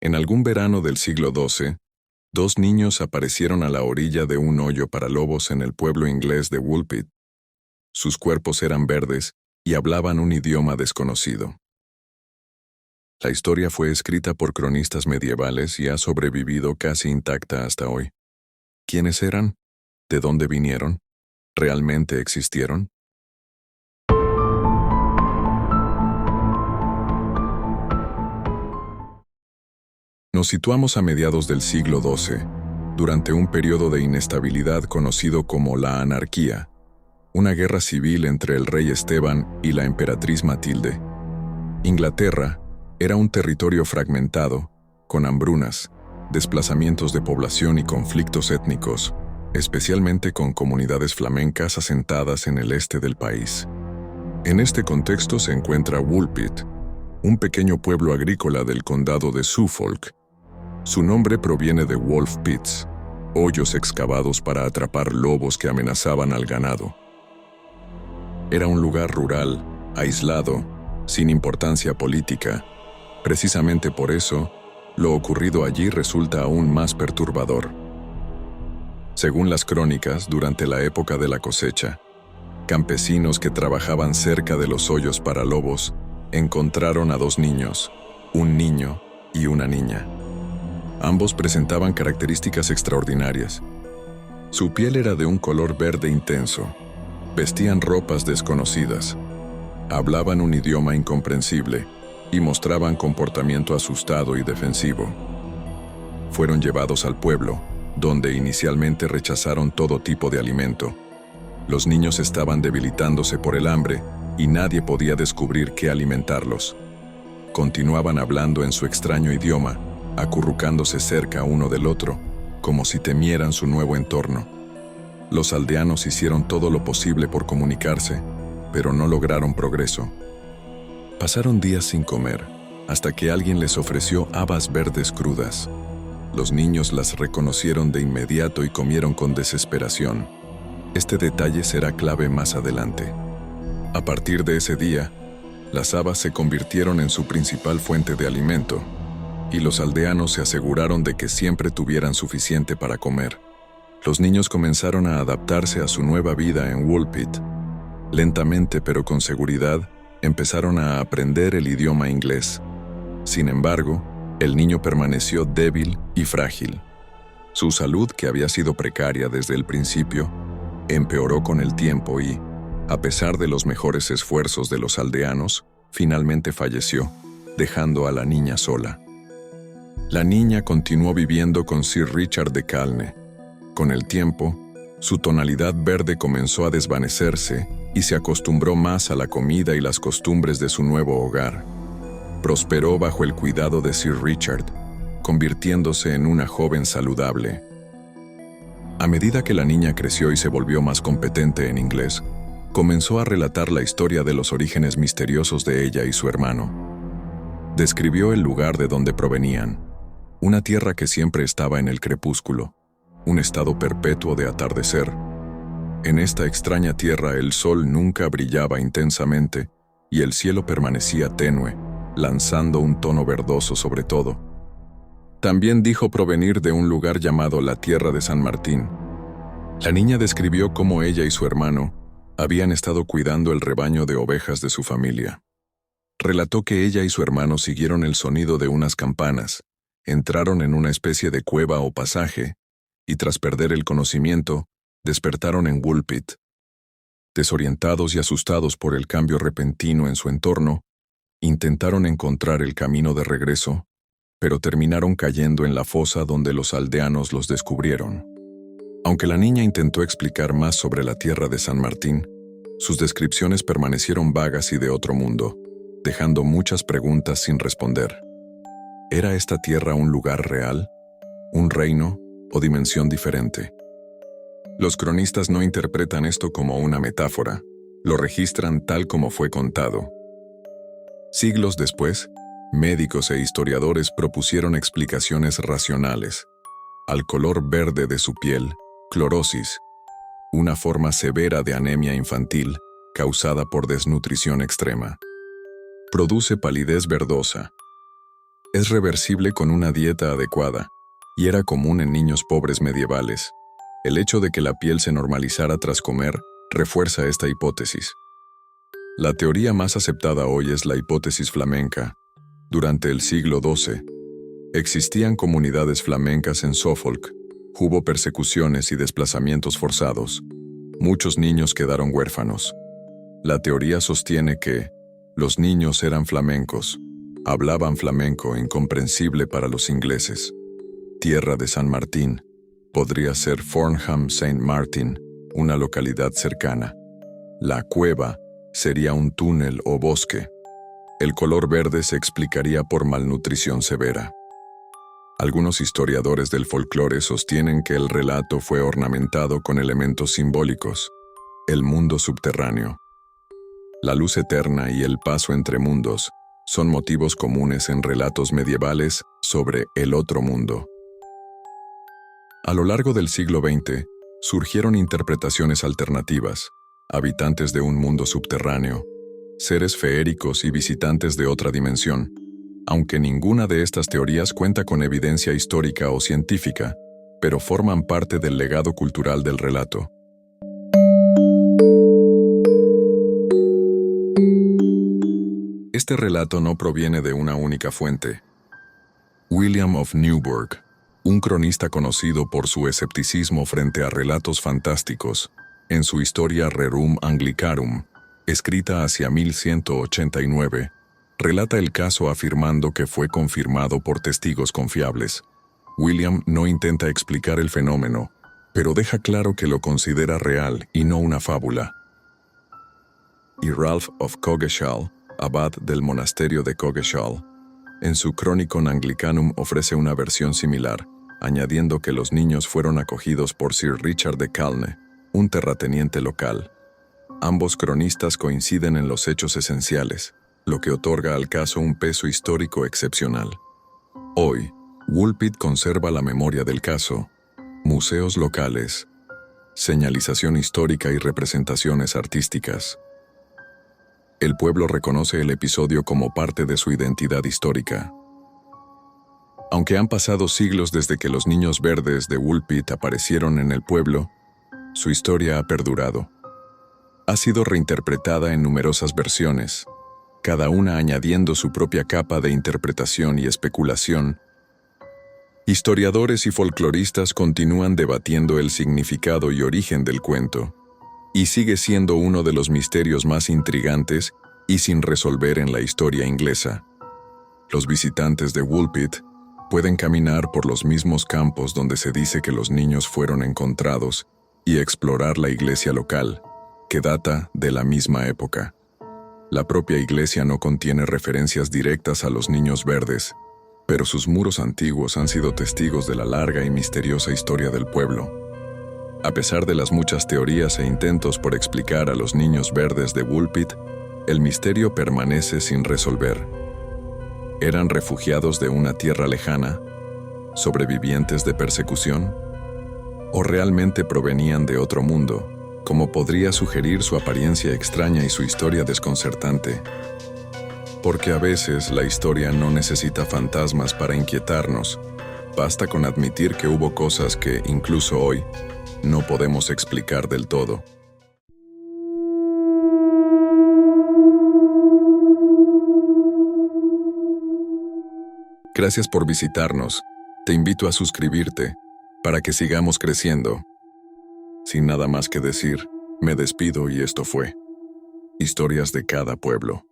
En algún verano del siglo XII, dos niños aparecieron a la orilla de un hoyo para lobos en el pueblo inglés de Woolpit. Sus cuerpos eran verdes y hablaban un idioma desconocido. La historia fue escrita por cronistas medievales y ha sobrevivido casi intacta hasta hoy. ¿Quiénes eran? ¿De dónde vinieron? ¿Realmente existieron? Nos situamos a mediados del siglo XII, durante un periodo de inestabilidad conocido como la anarquía, una guerra civil entre el rey Esteban y la emperatriz Matilde. Inglaterra era un territorio fragmentado, con hambrunas, desplazamientos de población y conflictos étnicos, especialmente con comunidades flamencas asentadas en el este del país. En este contexto se encuentra Woolpit, un pequeño pueblo agrícola del condado de Suffolk. Su nombre proviene de Wolf Pits, hoyos excavados para atrapar lobos que amenazaban al ganado. Era un lugar rural, aislado, sin importancia política. Precisamente por eso, lo ocurrido allí resulta aún más perturbador. Según las crónicas, durante la época de la cosecha, campesinos que trabajaban cerca de los hoyos para lobos encontraron a dos niños, un niño y una niña. Ambos presentaban características extraordinarias. Su piel era de un color verde intenso, vestían ropas desconocidas, hablaban un idioma incomprensible y mostraban comportamiento asustado y defensivo. Fueron llevados al pueblo, donde inicialmente rechazaron todo tipo de alimento. Los niños estaban debilitándose por el hambre y nadie podía descubrir qué alimentarlos. Continuaban hablando en su extraño idioma, acurrucándose cerca uno del otro, como si temieran su nuevo entorno. Los aldeanos hicieron todo lo posible por comunicarse, pero no lograron progreso. Pasaron días sin comer, hasta que alguien les ofreció habas verdes crudas. Los niños las reconocieron de inmediato y comieron con desesperación. Este detalle será clave más adelante. A partir de ese día, las habas se convirtieron en su principal fuente de alimento, y los aldeanos se aseguraron de que siempre tuvieran suficiente para comer. Los niños comenzaron a adaptarse a su nueva vida en Woolpit. Lentamente pero con seguridad, empezaron a aprender el idioma inglés. Sin embargo, el niño permaneció débil y frágil. Su salud, que había sido precaria desde el principio, empeoró con el tiempo y, a pesar de los mejores esfuerzos de los aldeanos, finalmente falleció, dejando a la niña sola. La niña continuó viviendo con Sir Richard de Calne. Con el tiempo, su tonalidad verde comenzó a desvanecerse y se acostumbró más a la comida y las costumbres de su nuevo hogar. Prosperó bajo el cuidado de Sir Richard, convirtiéndose en una joven saludable. A medida que la niña creció y se volvió más competente en inglés, comenzó a relatar la historia de los orígenes misteriosos de ella y su hermano. Describió el lugar de donde provenían, una tierra que siempre estaba en el crepúsculo, un estado perpetuo de atardecer. En esta extraña tierra el sol nunca brillaba intensamente y el cielo permanecía tenue, lanzando un tono verdoso sobre todo. También dijo provenir de un lugar llamado la Tierra de San Martín. La niña describió cómo ella y su hermano habían estado cuidando el rebaño de ovejas de su familia. Relató que ella y su hermano siguieron el sonido de unas campanas, entraron en una especie de cueva o pasaje, y tras perder el conocimiento, despertaron en Woolpit. Desorientados y asustados por el cambio repentino en su entorno, intentaron encontrar el camino de regreso, pero terminaron cayendo en la fosa donde los aldeanos los descubrieron. Aunque la niña intentó explicar más sobre la tierra de San Martín, sus descripciones permanecieron vagas y de otro mundo, dejando muchas preguntas sin responder. ¿Era esta tierra un lugar real, un reino o dimensión diferente? Los cronistas no interpretan esto como una metáfora, lo registran tal como fue contado. Siglos después, médicos e historiadores propusieron explicaciones racionales. Al color verde de su piel, clorosis, una forma severa de anemia infantil causada por desnutrición extrema. Produce palidez verdosa. Es reversible con una dieta adecuada, y era común en niños pobres medievales. El hecho de que la piel se normalizara tras comer refuerza esta hipótesis. La teoría más aceptada hoy es la hipótesis flamenca. Durante el siglo XII, existían comunidades flamencas en Suffolk. Hubo persecuciones y desplazamientos forzados. Muchos niños quedaron huérfanos. La teoría sostiene que los niños eran flamencos, hablaban flamenco incomprensible para los ingleses. Tierra de San Martín podría ser Farnham St. Martin, una localidad cercana. La cueva sería un túnel o bosque. El color verde se explicaría por malnutrición severa. Algunos historiadores del folclore sostienen que el relato fue ornamentado con elementos simbólicos. El mundo subterráneo, la luz eterna y el paso entre mundos son motivos comunes en relatos medievales sobre el otro mundo. A lo largo del siglo XX, surgieron interpretaciones alternativas, habitantes de un mundo subterráneo, seres feéricos y visitantes de otra dimensión. Aunque ninguna de estas teorías cuenta con evidencia histórica o científica, pero forman parte del legado cultural del relato. Este relato no proviene de una única fuente. William of Newburgh, un cronista conocido por su escepticismo frente a relatos fantásticos, en su Historia Rerum Anglicarum, escrita hacia 1189, relata el caso afirmando que fue confirmado por testigos confiables. William no intenta explicar el fenómeno, pero deja claro que lo considera real y no una fábula. Y Ralph of Coggeshall, abad del monasterio de Coggeshall, en su Chronicon Anglicanum ofrece una versión similar, añadiendo que los niños fueron acogidos por Sir Richard de Calne, un terrateniente local. Ambos cronistas coinciden en los hechos esenciales, lo que otorga al caso un peso histórico excepcional. Hoy, Woolpit conserva la memoria del caso, museos locales, señalización histórica y representaciones artísticas. El pueblo reconoce el episodio como parte de su identidad histórica. Aunque han pasado siglos desde que los niños verdes de Woolpit aparecieron en el pueblo, su historia ha perdurado. Ha sido reinterpretada en numerosas versiones, cada una añadiendo su propia capa de interpretación y especulación. Historiadores y folcloristas continúan debatiendo el significado y origen del cuento, y sigue siendo uno de los misterios más intrigantes y sin resolver en la historia inglesa. Los visitantes de Woolpit pueden caminar por los mismos campos donde se dice que los niños fueron encontrados y explorar la iglesia local, que data de la misma época. La propia iglesia no contiene referencias directas a los niños verdes, pero sus muros antiguos han sido testigos de la larga y misteriosa historia del pueblo. A pesar de las muchas teorías e intentos por explicar a los niños verdes de Woolpit, el misterio permanece sin resolver. ¿Eran refugiados de una tierra lejana? ¿Sobrevivientes de persecución? ¿O realmente provenían de otro mundo, como podría sugerir su apariencia extraña y su historia desconcertante? Porque a veces la historia no necesita fantasmas para inquietarnos. Basta con admitir que hubo cosas que, incluso hoy, no podemos explicar del todo. Gracias por visitarnos. Te invito a suscribirte para que sigamos creciendo. Sin nada más que decir, me despido y esto fue Historias de cada pueblo.